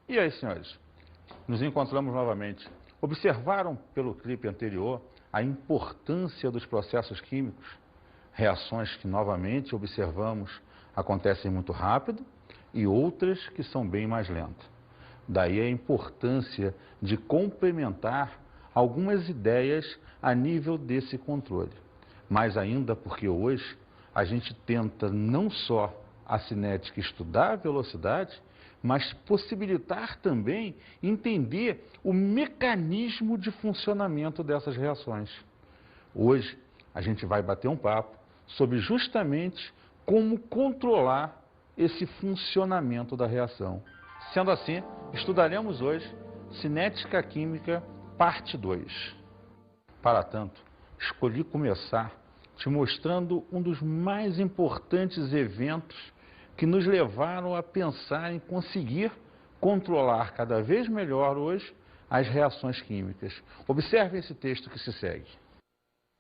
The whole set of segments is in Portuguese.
E aí, senhores, nos encontramos novamente. Observaram pelo clipe anterior a importância dos processos químicos? Reações que novamente observamos acontecem muito rápido e outras que são bem mais lentas. Daí a importância de complementar algumas ideias a nível desse controle. Mais ainda porque hoje a gente tenta não só a cinética estudar a velocidade, mas possibilitar também entender o mecanismo de funcionamento dessas reações. Hoje a gente vai bater um papo sobre justamente como controlar esse funcionamento da reação. Sendo assim, estudaremos hoje Cinética Química, parte 2. Para tanto, escolhi começar te mostrando um dos mais importantes eventos que nos levaram a pensar em conseguir controlar cada vez melhor hoje as reações químicas. Observe esse texto que se segue.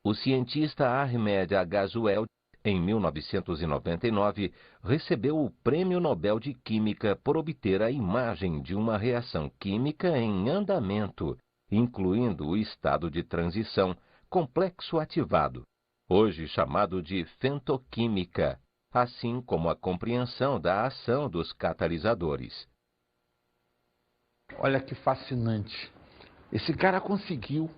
O cientista Ahmed Ghazouel, em 1999, recebeu o Prêmio Nobel de Química por obter a imagem de uma reação química em andamento, incluindo o estado de transição, complexo ativado, hoje chamado de fentoquímica, assim como a compreensão da ação dos catalisadores. Olha que fascinante. Esse cara conseguiu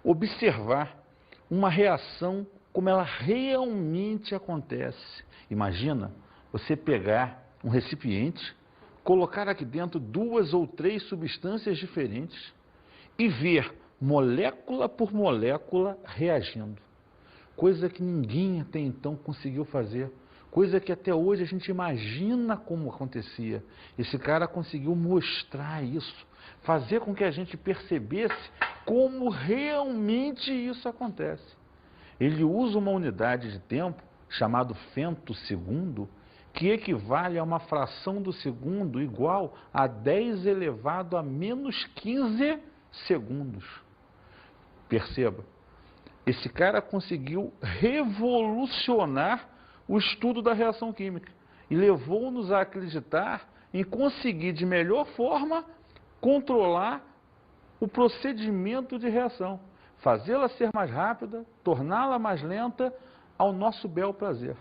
observar uma reação como ela realmente acontece. Imagina você pegar um recipiente, colocar aqui dentro 2 ou 3 substâncias diferentes e ver molécula por molécula reagindo. Coisa que ninguém até então conseguiu fazer. Coisa que até hoje a gente imagina como acontecia. Esse cara conseguiu mostrar isso, fazer com que a gente percebesse como realmente isso acontece. Ele usa uma unidade de tempo, chamado femtosegundo, que equivale a uma fração do segundo igual a 10 elevado a menos 15 segundos. Perceba, esse cara conseguiu revolucionar o estudo da reação química e levou-nos a acreditar em conseguir de melhor forma controlar o procedimento de reação, fazê-la ser mais rápida, torná-la mais lenta ao nosso bel prazer.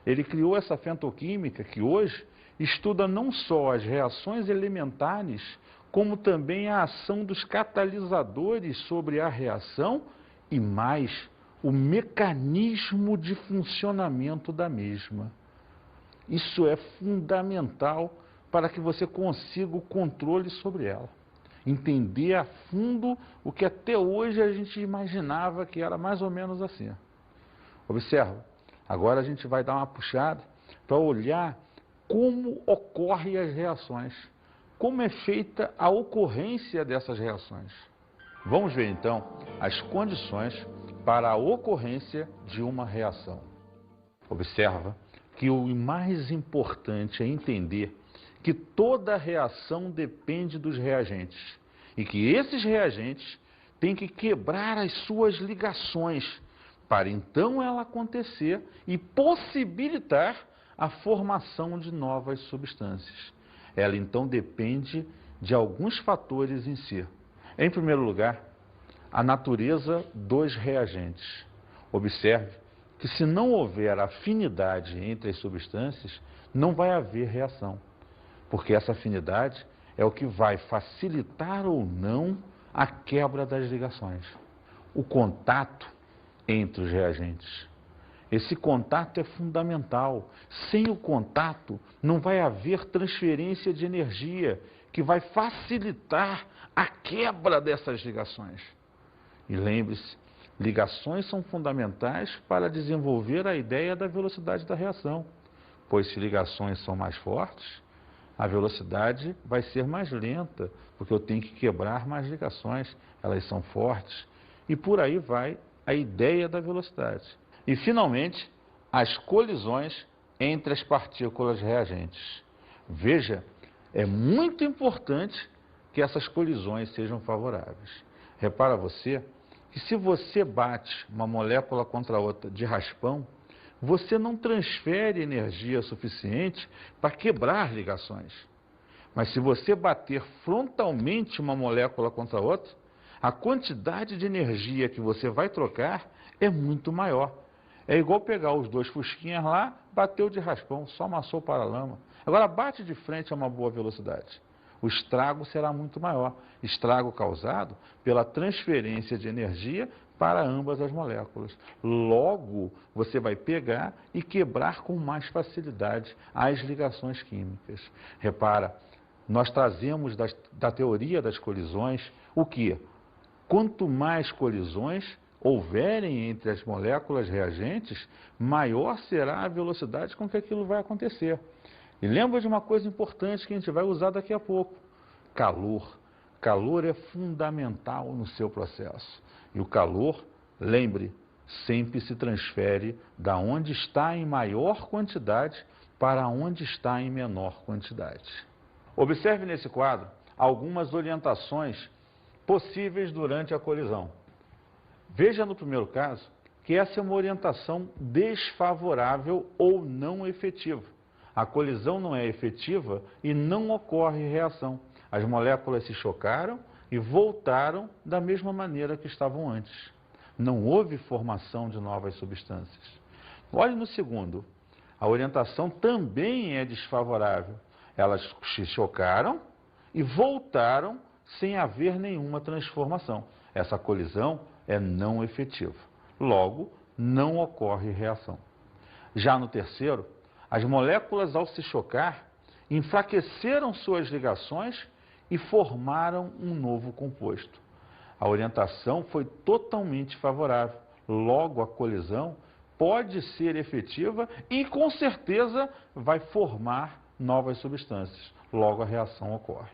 Ele criou essa fentoquímica que hoje estuda não só as reações elementares, como também a ação dos catalisadores sobre a reação e mais, o mecanismo de funcionamento da mesma. Isso é fundamental para que você consiga o controle sobre ela. Entender a fundo o que até hoje a gente imaginava que era mais ou menos assim. Observa, agora a gente vai dar uma puxada para olhar como ocorrem as reações, como é feita a ocorrência dessas reações. Vamos ver então as condições para a ocorrência de uma reação. Observa que o mais importante é entender que toda reação depende dos reagentes e que esses reagentes têm que quebrar as suas ligações para então ela acontecer e possibilitar a formação de novas substâncias. Ela então depende de alguns fatores em si. Em primeiro lugar, a natureza dos reagentes. Observe que se não houver afinidade entre as substâncias, não vai haver reação, porque essa afinidade é o que vai facilitar ou não a quebra das ligações. O contato entre os reagentes. Esse contato é fundamental. Sem o contato, não vai haver transferência de energia, que vai facilitar a quebra dessas ligações. E lembre-se, ligações são fundamentais para desenvolver a ideia da velocidade da reação, pois se ligações são mais fortes, a velocidade vai ser mais lenta, porque eu tenho que quebrar mais ligações, elas são fortes, e por aí vai a ideia da velocidade. E, finalmente, as colisões entre as partículas reagentes. Veja, é muito importante que essas colisões sejam favoráveis. Repara você que se você bate uma molécula contra a outra de raspão, você não transfere energia suficiente para quebrar ligações. Mas se você bater frontalmente uma molécula contra a outra, a quantidade de energia que você vai trocar é muito maior. É igual pegar os dois fusquinhas lá, bateu de raspão, só amassou o paralama. Agora bate de frente a uma boa velocidade. O estrago será muito maior. Estrago causado pela transferência de energia para ambas as moléculas. Logo, você vai pegar e quebrar com mais facilidade as ligações químicas. Repara, nós trazemos da teoria das colisões o que? Quanto mais colisões houverem entre as moléculas reagentes, maior será a velocidade com que aquilo vai acontecer. E lembra de uma coisa importante que a gente vai usar daqui a pouco: calor. Calor é fundamental no seu processo. E o calor, lembre, sempre se transfere da onde está em maior quantidade para onde está em menor quantidade. Observe nesse quadro algumas orientações possíveis durante a colisão. Veja no primeiro caso que essa é uma orientação desfavorável ou não efetiva. A colisão não é efetiva e não ocorre reação. As moléculas se chocaram e voltaram da mesma maneira que estavam antes. Não houve formação de novas substâncias. Olhe no segundo. A orientação também é desfavorável. Elas se chocaram e voltaram sem haver nenhuma transformação. Essa colisão é não efetiva. Logo, não ocorre reação. Já no terceiro, as moléculas, ao se chocar, enfraqueceram suas ligações e formaram um novo composto. A orientação foi totalmente favorável. Logo, a colisão pode ser efetiva e, com certeza, vai formar novas substâncias. Logo, a reação ocorre.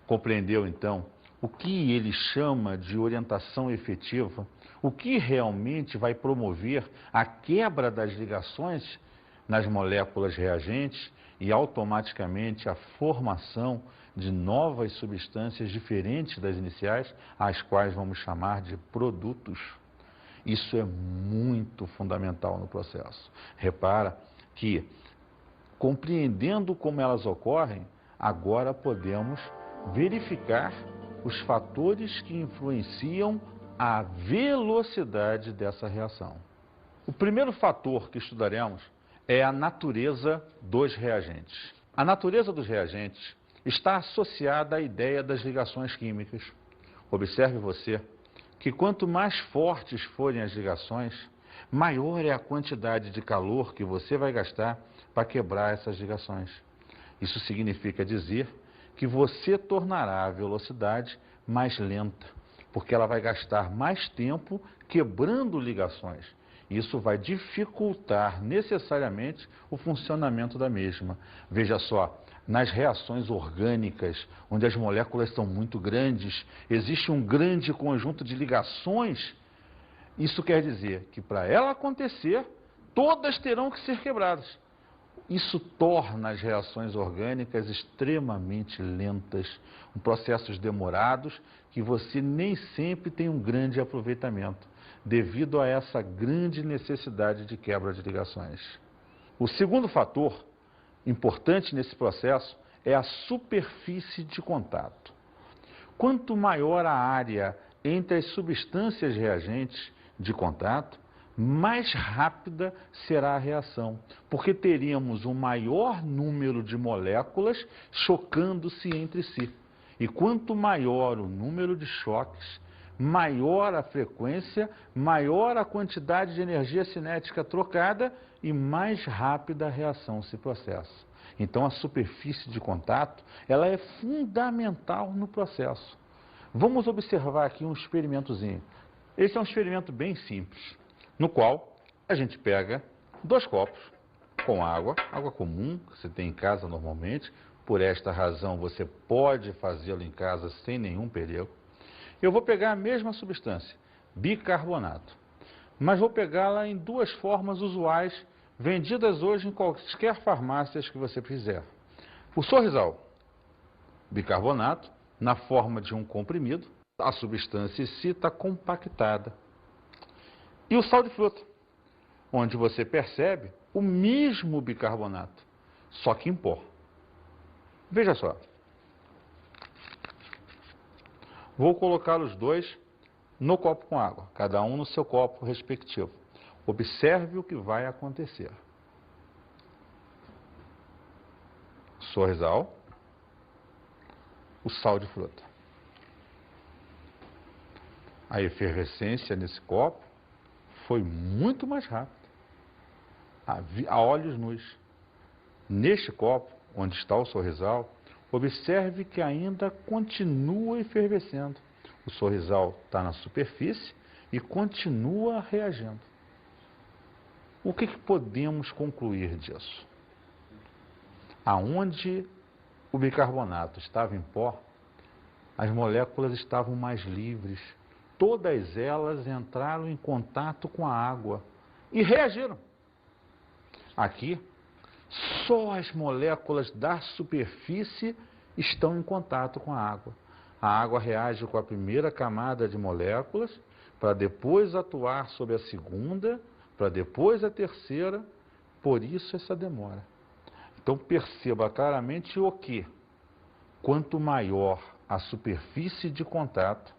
Compreendeu, então, o que ele chama de orientação efetiva? O que realmente vai promover a quebra das ligações nas moléculas reagentes e automaticamente a formação de novas substâncias diferentes das iniciais, as quais vamos chamar de produtos. Isso é muito fundamental no processo. Repara que, compreendendo como elas ocorrem, agora podemos verificar os fatores que influenciam a velocidade dessa reação. O primeiro fator que estudaremos é a natureza dos reagentes. A natureza dos reagentes está associada à ideia das ligações químicas. Observe você que quanto mais fortes forem as ligações, maior é a quantidade de calor que você vai gastar para quebrar essas ligações. Isso significa dizer que você tornará a velocidade mais lenta, porque ela vai gastar mais tempo quebrando ligações. Isso vai dificultar necessariamente o funcionamento da mesma. Veja só, nas reações orgânicas, onde as moléculas são muito grandes, existe um grande conjunto de ligações. Isso quer dizer que para ela acontecer, todas terão que ser quebradas. Isso torna as reações orgânicas extremamente lentas, processos demorados, que você nem sempre tem um grande aproveitamento, devido a essa grande necessidade de quebra de ligações. O segundo fator importante nesse processo é a superfície de contato. Quanto maior a área entre as substâncias reagentes de contato, mais rápida será a reação, porque teríamos um maior número de moléculas chocando-se entre si. E quanto maior o número de choques, maior a frequência, maior a quantidade de energia cinética trocada e mais rápida a reação se processa. Então, a superfície de contato, ela é fundamental no processo. Vamos observar aqui um experimentozinho. Esse é um experimento bem simples, no qual a gente pega 2 copos com água comum, que você tem em casa normalmente. Por esta razão, você pode fazê-lo em casa sem nenhum perigo. Eu vou pegar a mesma substância, bicarbonato, mas vou pegá-la em 2 formas usuais, vendidas hoje em quaisquer farmácias que você fizer. O Sorrisal, bicarbonato, na forma de um comprimido, a substância em si está compactada. E o sal de fruta, onde você percebe o mesmo bicarbonato, só que em pó. Veja só, Vou colocar os dois no copo com água, cada um no seu copo respectivo. Observe o que vai acontecer. Sorrisal, o sal de fruta. A efervescência nesse copo foi muito mais rápida, a olhos nus. Neste copo, onde está o sorrisal, observe que ainda continua efervescendo. O sorrisal está na superfície e continua reagindo. O que podemos concluir disso? Aonde o bicarbonato estava em pó, as moléculas estavam mais livres. Todas elas entraram em contato com a água e reagiram. Aqui, só as moléculas da superfície estão em contato com a água. A água reage com a primeira camada de moléculas, para depois atuar sobre a segunda, para depois a terceira, por isso essa demora. Então perceba claramente o que? Quanto maior a superfície de contato,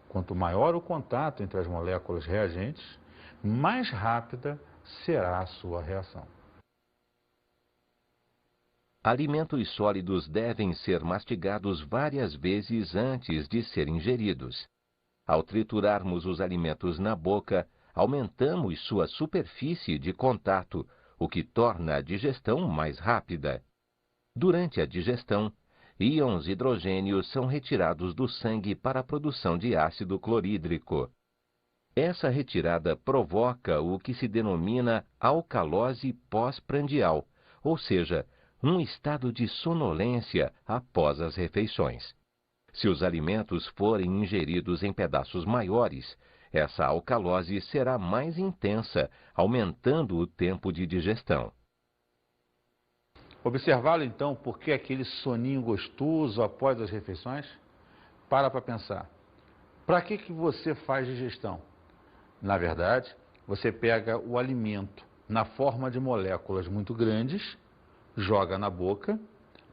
quanto maior o contato entre as moléculas reagentes, mais rápida será a sua reação. Alimentos sólidos devem ser mastigados várias vezes antes de serem ingeridos. Ao triturarmos os alimentos na boca, aumentamos sua superfície de contato, o que torna a digestão mais rápida. Durante a digestão, íons hidrogênios são retirados do sangue para a produção de ácido clorídrico. Essa retirada provoca o que se denomina alcalose pós-prandial, ou seja, um estado de sonolência após as refeições. Se os alimentos forem ingeridos em pedaços maiores, essa alcalose será mais intensa, aumentando o tempo de digestão. Observaram então por que aquele soninho gostoso após as refeições? Para pensar. Para que você faz digestão? Na verdade, você pega o alimento na forma de moléculas muito grandes, joga na boca,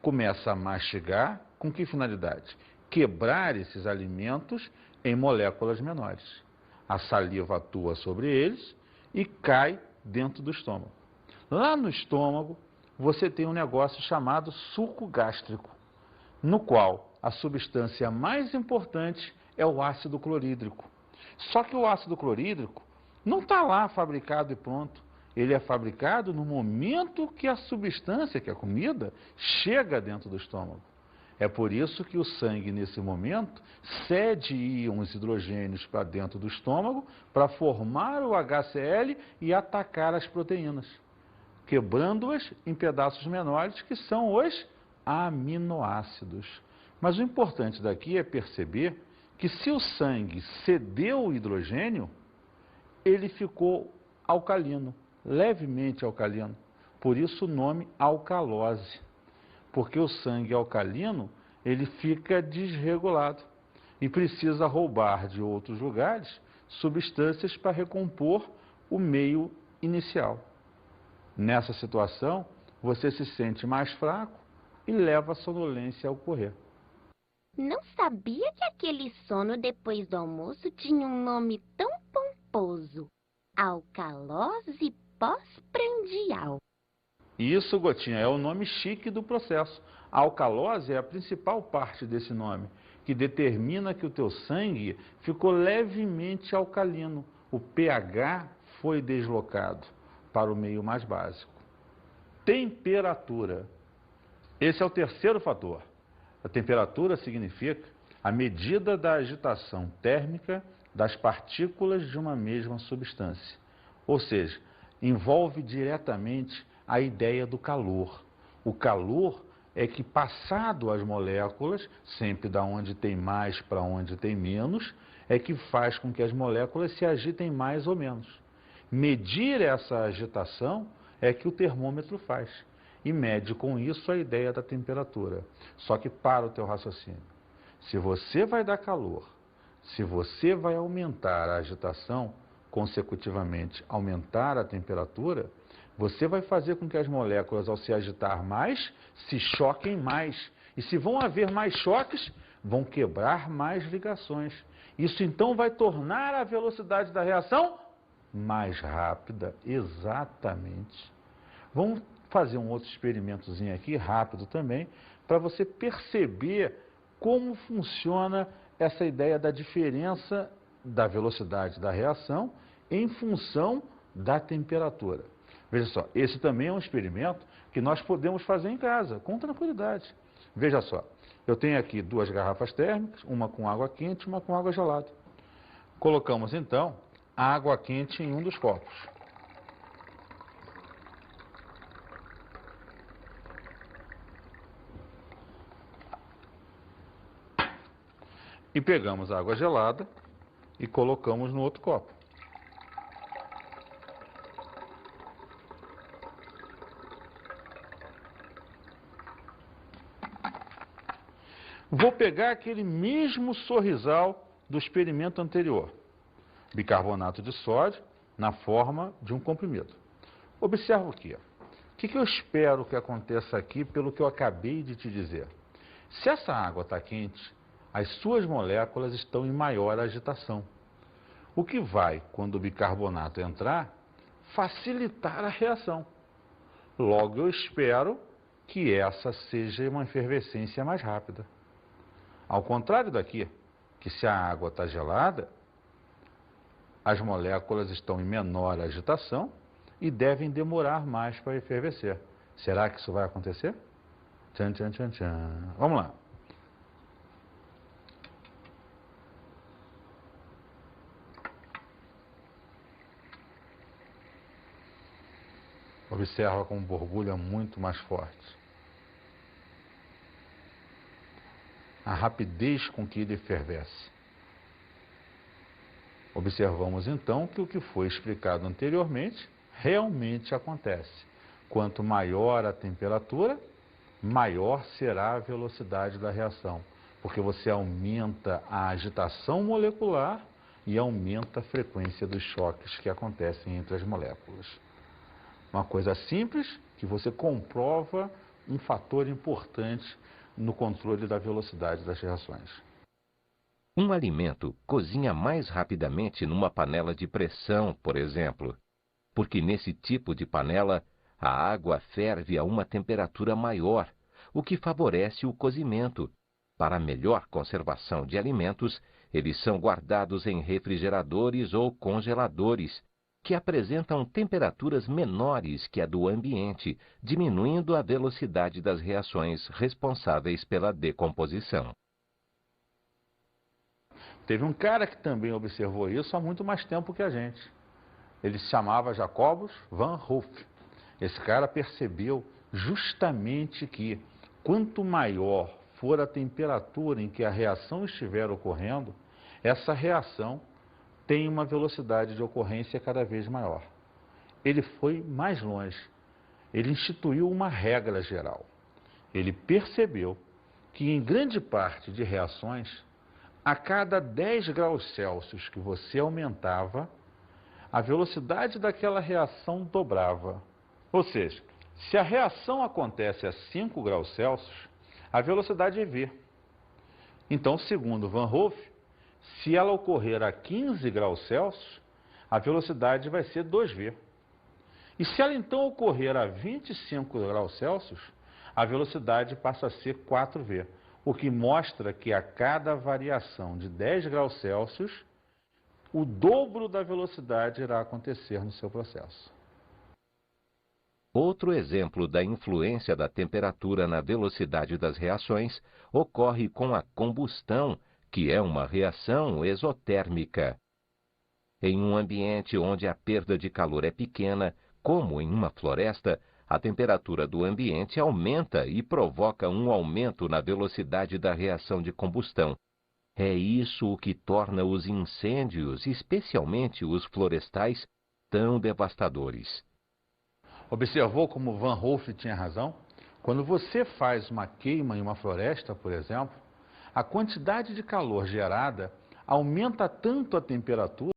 começa a mastigar, com que finalidade? Quebrar esses alimentos em moléculas menores. A saliva atua sobre eles e cai dentro do estômago. Lá no estômago, você tem um negócio chamado suco gástrico, no qual a substância mais importante é o ácido clorídrico. Só que o ácido clorídrico não está lá fabricado e pronto. Ele é fabricado no momento que a substância, que é a comida, chega dentro do estômago. É por isso que o sangue, nesse momento, cede íons hidrogênios para dentro do estômago para formar o HCl e atacar as proteínas, quebrando-as em pedaços menores, que são os aminoácidos. Mas o importante daqui é perceber que se o sangue cedeu o hidrogênio, ele ficou alcalino, levemente alcalino. Por isso o nome alcalose. Porque o sangue alcalino, ele fica desregulado e precisa roubar de outros lugares substâncias para recompor o meio inicial. Nessa situação, você se sente mais fraco e leva a sonolência a ocorrer. Não sabia que aquele sono depois do almoço tinha um nome tão pomposo. Alcalose pós-prandial. Isso, Gotinha, é o nome chique do processo. A alcalose é a principal parte desse nome, que determina que o teu sangue ficou levemente alcalino. O pH foi deslocado para o meio mais básico. Temperatura. Esse é o terceiro fator. A temperatura significa a medida da agitação térmica das partículas de uma mesma substância. Ou seja, envolve diretamente a ideia do calor. O calor é que, passado as moléculas, sempre da onde tem mais para onde tem menos, é que faz com que as moléculas se agitem mais ou menos. Medir essa agitação é que o termômetro faz. E mede com isso a ideia da temperatura. Só que para o teu raciocínio. Se você vai dar calor, se você vai aumentar a agitação, consecutivamente aumentar a temperatura, você vai fazer com que as moléculas, ao se agitar mais, se choquem mais. E se vão haver mais choques, vão quebrar mais ligações. Isso então vai tornar a velocidade da reação mais rápida, exatamente. Vamos fazer um outro experimentozinho aqui, rápido também, para você perceber como funciona essa ideia da diferença da velocidade da reação em função da temperatura. Veja só, esse também é um experimento que nós podemos fazer em casa, com tranquilidade. Veja só, eu tenho aqui duas garrafas térmicas, uma com água quente e uma com água gelada. Colocamos então a água quente em um dos copos. E pegamos a água gelada e colocamos no outro copo. Vou pegar aquele mesmo sorrisal do experimento anterior. Bicarbonato de sódio na forma de um comprimido. Observa aqui. O que eu espero que aconteça aqui pelo que eu acabei de te dizer? Se essa água está quente, as suas moléculas estão em maior agitação. O que vai, quando o bicarbonato entrar, facilitar a reação. Logo, eu espero que essa seja uma efervescência mais rápida. Ao contrário daqui, que se a água está gelada, as moléculas estão em menor agitação e devem demorar mais para efervescer. Será que isso vai acontecer? Tchan, tchan, tchan, tchan. Vamos lá. Observa como borbulha muito mais forte. A rapidez com que ele fervesce. Observamos então que o que foi explicado anteriormente realmente acontece. Quanto maior a temperatura, maior será a velocidade da reação, porque você aumenta a agitação molecular e aumenta a frequência dos choques que acontecem entre as moléculas. Uma coisa simples que você comprova um fator importante no controle da velocidade das reações. Um alimento cozinha mais rapidamente numa panela de pressão, por exemplo, porque nesse tipo de panela a água ferve a uma temperatura maior, o que favorece o cozimento. Para melhor conservação de alimentos, eles são guardados em refrigeradores ou congeladores, que apresentam temperaturas menores que a do ambiente, diminuindo a velocidade das reações responsáveis pela decomposição. Teve um cara que também observou isso há muito mais tempo que a gente. Ele se chamava Jacobus van Hoof. Esse cara percebeu justamente que quanto maior for a temperatura em que a reação estiver ocorrendo, essa reação tem uma velocidade de ocorrência cada vez maior. Ele foi mais longe. Ele instituiu uma regra geral. Ele percebeu que em grande parte de reações, a cada 10 graus Celsius que você aumentava, a velocidade daquela reação dobrava. Ou seja, se a reação acontece a 5 graus Celsius, a velocidade é V. Então, segundo Van Hoof, se ela ocorrer a 15 graus Celsius, a velocidade vai ser 2V. E se ela então ocorrer a 25 graus Celsius, a velocidade passa a ser 4V, o que mostra que a cada variação de 10 graus Celsius, o dobro da velocidade irá acontecer no seu processo. Outro exemplo da influência da temperatura na velocidade das reações ocorre com a combustão, que é uma reação exotérmica. Em um ambiente onde a perda de calor é pequena, como em uma floresta, a temperatura do ambiente aumenta e provoca um aumento na velocidade da reação de combustão. É isso o que torna os incêndios, especialmente os florestais, tão devastadores. Observou como Van Hoof tinha razão? Quando você faz uma queima em uma floresta, por exemplo, a quantidade de calor gerada aumenta tanto a temperatura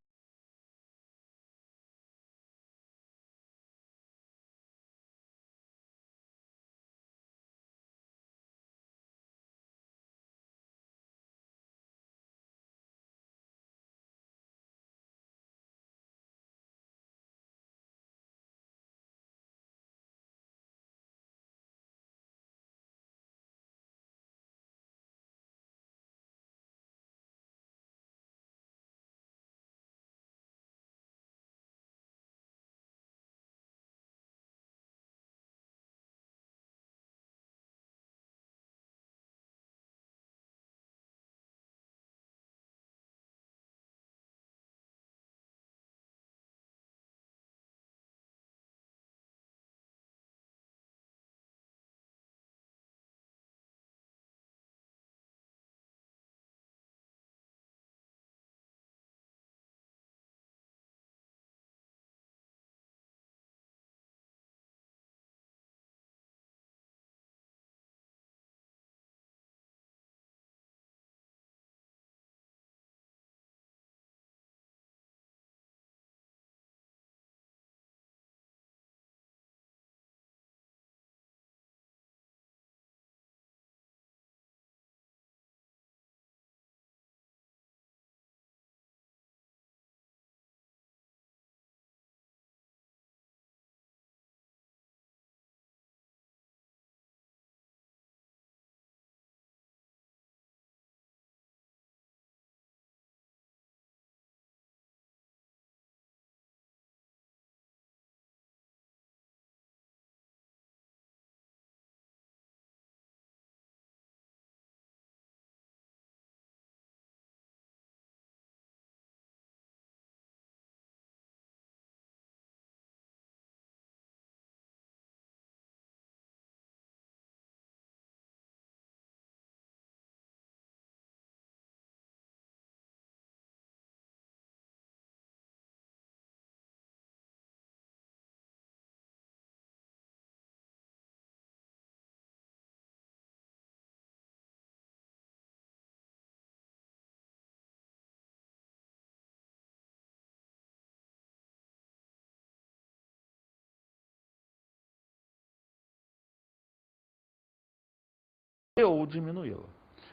ou diminuí-la.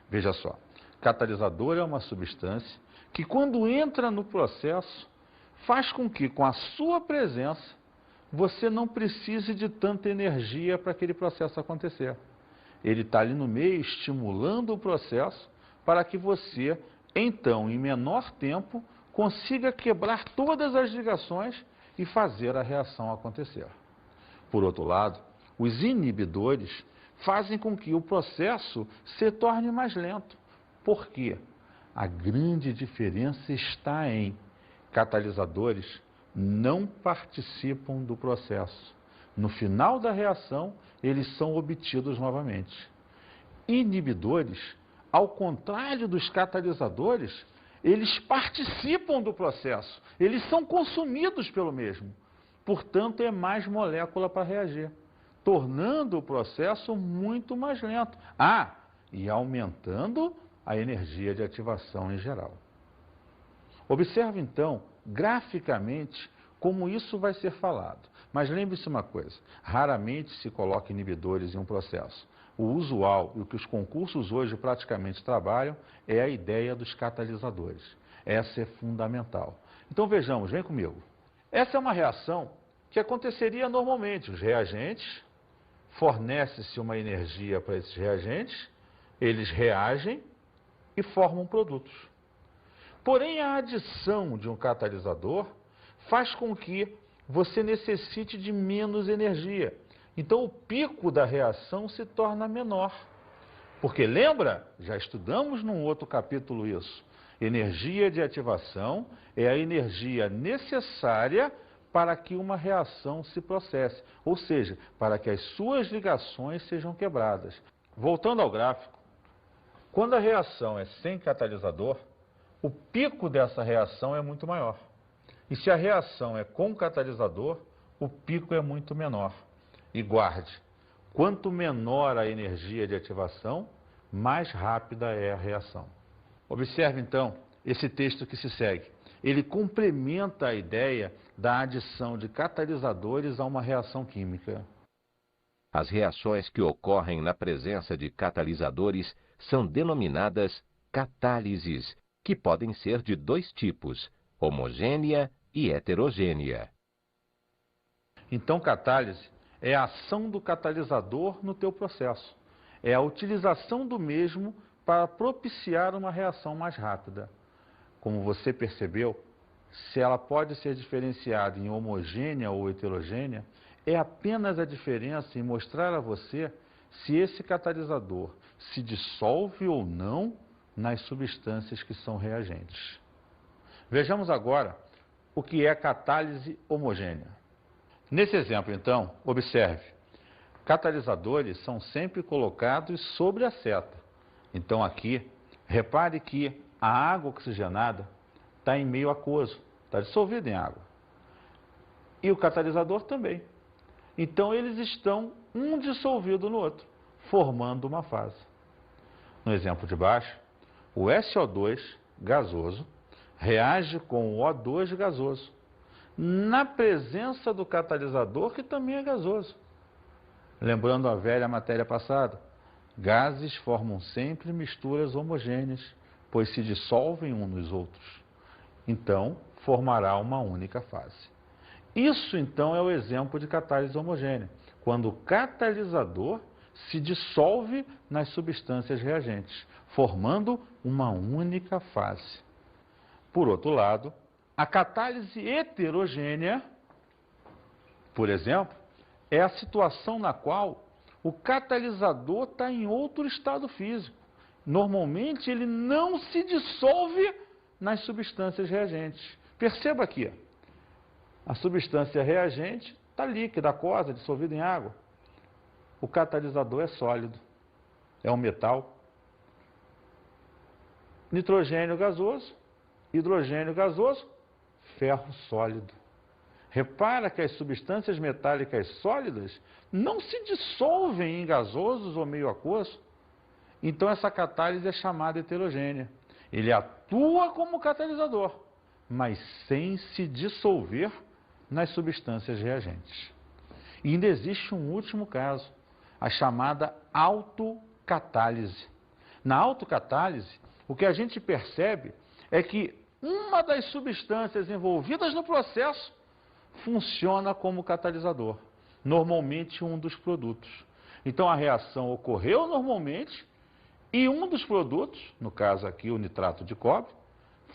Veja só, catalisador é uma substância que, quando entra no processo, faz com que, com a sua presença, você não precise de tanta energia para aquele processo acontecer. Ele está ali no meio, estimulando o processo, para que você, então, em menor tempo, consiga quebrar todas as ligações e fazer a reação acontecer. Por outro lado, os inibidores fazem com que o processo se torne mais lento. Por quê? A grande diferença está em catalisadores não participam do processo. No final da reação, eles são obtidos novamente. Inibidores, ao contrário dos catalisadores, eles participam do processo, eles são consumidos pelo mesmo. Portanto, é mais molécula para reagir, tornando o processo muito mais lento. E aumentando a energia de ativação em geral. Observe, então, graficamente, como isso vai ser falado. Mas lembre-se uma coisa, raramente se coloca inibidores em um processo. O usual e o que os concursos hoje praticamente trabalham é a ideia dos catalisadores. Essa é fundamental. Então vejamos, vem comigo. Essa é uma reação que aconteceria normalmente. Os reagentes, fornece-se uma energia para esses reagentes, eles reagem e formam produtos. Porém, a adição de um catalisador faz com que você necessite de menos energia. Então, o pico da reação se torna menor. Porque, lembra? Já estudamos num outro capítulo isso. Energia de ativação é a energia necessária para que uma reação se processe. Ou seja, para que as suas ligações sejam quebradas. Voltando ao gráfico, quando a reação é sem catalisador, o pico dessa reação é muito maior. E se a reação é com catalisador, o pico é muito menor. E guarde, quanto menor a energia de ativação, mais rápida é a reação. Observe então esse texto que se segue. Ele complementa a ideia da adição de catalisadores a uma reação química. As reações que ocorrem na presença de catalisadores são denominadas catálises, que podem ser de dois tipos, homogênea e heterogênea. Então, catálise é a ação do catalisador no teu processo. É a utilização do mesmo para propiciar uma reação mais rápida. Como você percebeu, se ela pode ser diferenciada em homogênea ou heterogênea, é apenas a diferença em mostrar a você se esse catalisador se dissolve ou não nas substâncias que são reagentes. Vejamos agora o que é catálise homogênea. Nesse exemplo, então, observe, catalisadores são sempre colocados sobre a seta. Então aqui, repare que a água oxigenada está em meio aquoso, está dissolvida em água. E o catalisador também. Então eles estão um dissolvido no outro, formando uma fase. No exemplo de baixo, o SO2 gasoso reage com o O2 gasoso, na presença do catalisador, que também é gasoso. Lembrando a velha matéria passada, gases formam sempre misturas homogêneas, pois se dissolvem uns nos outros. Então, formará uma única fase. Isso, então, é o exemplo de catálise homogênea, quando o catalisador se dissolve nas substâncias reagentes, formando uma única fase. Por outro lado, a catálise heterogênea, por exemplo, é a situação na qual o catalisador está em outro estado físico. Normalmente, ele não se dissolve nas substâncias reagentes. Perceba aqui, a substância reagente está líquida, aquosa, dissolvida em água. O catalisador é sólido, é um metal. Nitrogênio gasoso, hidrogênio gasoso, ferro sólido. Repara que as substâncias metálicas sólidas não se dissolvem em gasosos ou meio aquoso. Então essa catálise é chamada heterogênea. Ele atua como catalisador, mas sem se dissolver nas substâncias reagentes. E ainda existe um último caso, a chamada autocatalysis. catálise. Na autocatálise, o que a gente percebe é que uma das substâncias envolvidas no processo funciona como catalisador, normalmente um dos produtos. Então a reação ocorreu normalmente e um dos produtos, no caso aqui o nitrato de cobre,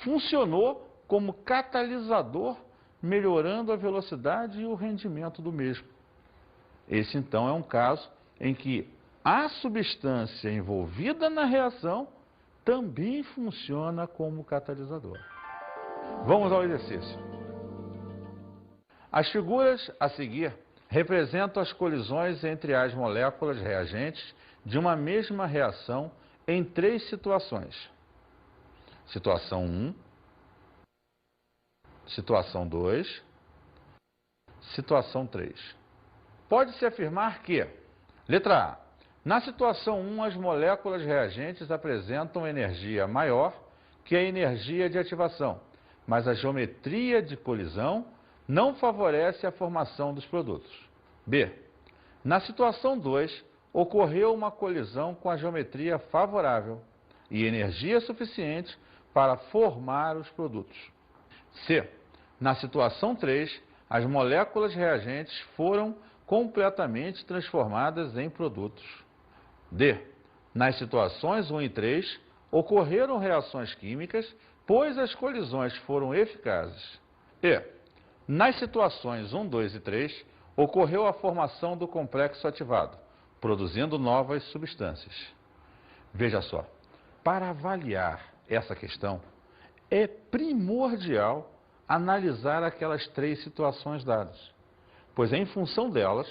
funcionou como catalisador, melhorando a velocidade e o rendimento do mesmo. Esse então é um caso em que a substância envolvida na reação também funciona como catalisador. Vamos ao exercício. As figuras a seguir representam as colisões entre as moléculas reagentes de uma mesma reação em 3 situações. Situação 1, situação 2, situação 3. Pode-se afirmar que, letra A, na situação 1, as moléculas reagentes apresentam energia maior que a energia de ativação, mas a geometria de colisão não favorece a formação dos produtos. B. Na situação 2, ocorreu uma colisão com a geometria favorável e energia suficiente para formar os produtos. C. Na situação 3, as moléculas reagentes foram completamente transformadas em produtos. D. Nas situações 1 e 3, ocorreram reações químicas, pois as colisões foram eficazes. E. Nas situações 1, 2 e 3, ocorreu a formação do complexo ativado, produzindo novas substâncias. Veja só, para avaliar essa questão, é primordial analisar aquelas 3 situações dadas, pois é em função delas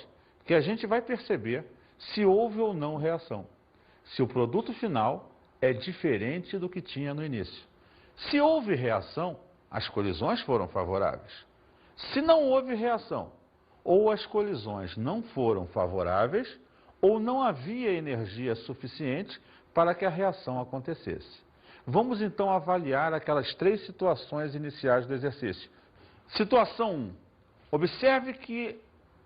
que a gente vai perceber se houve ou não reação, se o produto final é diferente do que tinha no início. Se houve reação, as colisões foram favoráveis. Se não houve reação, ou as colisões não foram favoráveis, ou não havia energia suficiente para que a reação acontecesse. Vamos então avaliar aquelas 3 situações iniciais do exercício. Situação 1. Observe que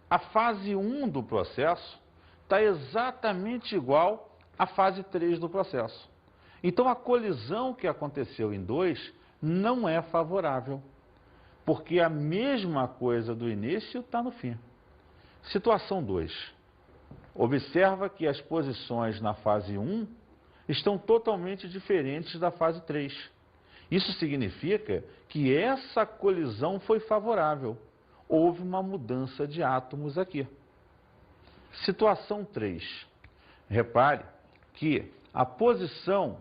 a fase 1 do processo está exatamente igual à fase 3 do processo. Então a colisão que aconteceu em 2 não é favorável, porque a mesma coisa do início está no fim. Situação 2. Observa que as posições na fase 1 estão totalmente diferentes da fase 3. Isso significa que essa colisão foi favorável. Houve uma mudança de átomos aqui. Situação 3. Repare que a posição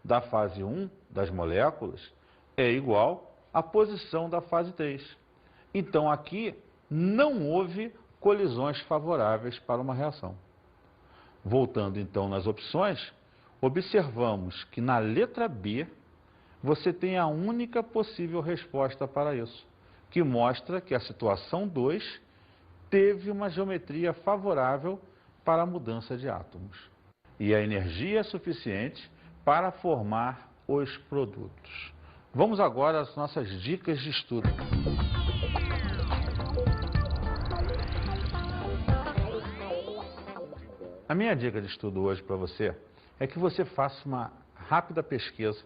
da fase 1 das moléculas é igual à posição da fase 3. Então aqui não houve colisões favoráveis para uma reação. Voltando então nas opções, observamos que na letra B você tem a única possível resposta para isso, que mostra que a situação 2 teve uma geometria favorável para a mudança de átomos e a energia suficiente para formar os produtos. Vamos agora às nossas dicas de estudo. A minha dica de estudo hoje para você é que você faça uma rápida pesquisa,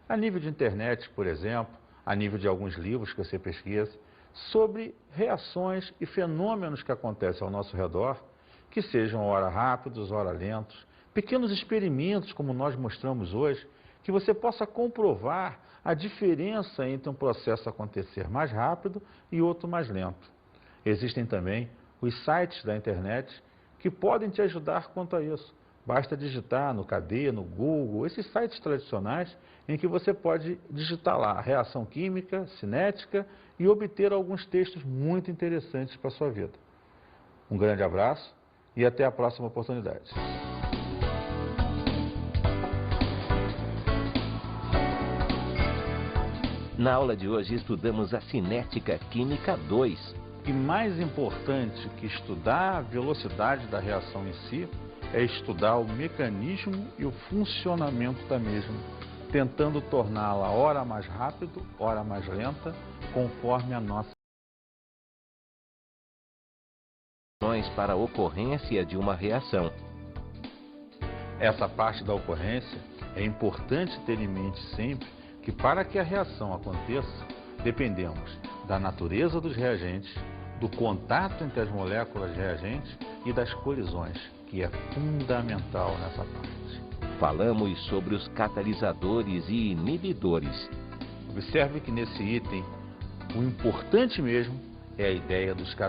a nível de internet, por exemplo, a nível de alguns livros que você pesquisa, sobre reações e fenômenos que acontecem ao nosso redor, que sejam ora rápidos, ora lentos, pequenos experimentos como nós mostramos hoje, que você possa comprovar a diferença entre um processo acontecer mais rápido e outro mais lento. Existem também os sites da internet que podem te ajudar quanto a isso. Basta digitar no KD, no Google, esses sites tradicionais em que você pode digitar lá reação química, cinética e obter alguns textos muito interessantes para a sua vida. Um grande abraço e até a próxima oportunidade. Na aula de hoje estudamos a cinética química 2. E mais importante que estudar a velocidade da reação em si, é estudar o mecanismo e o funcionamento da mesma, tentando torná-la ora mais rápido, ora mais lenta, conforme a nossa para a ocorrência de uma reação. Essa parte da ocorrência é importante ter em mente sempre que para que a reação aconteça, dependemos da natureza dos reagentes, do contato entre as moléculas reagentes e das colisões, que é fundamental nessa parte. Falamos sobre os catalisadores e inibidores. Observe que nesse item, o importante mesmo é a ideia dos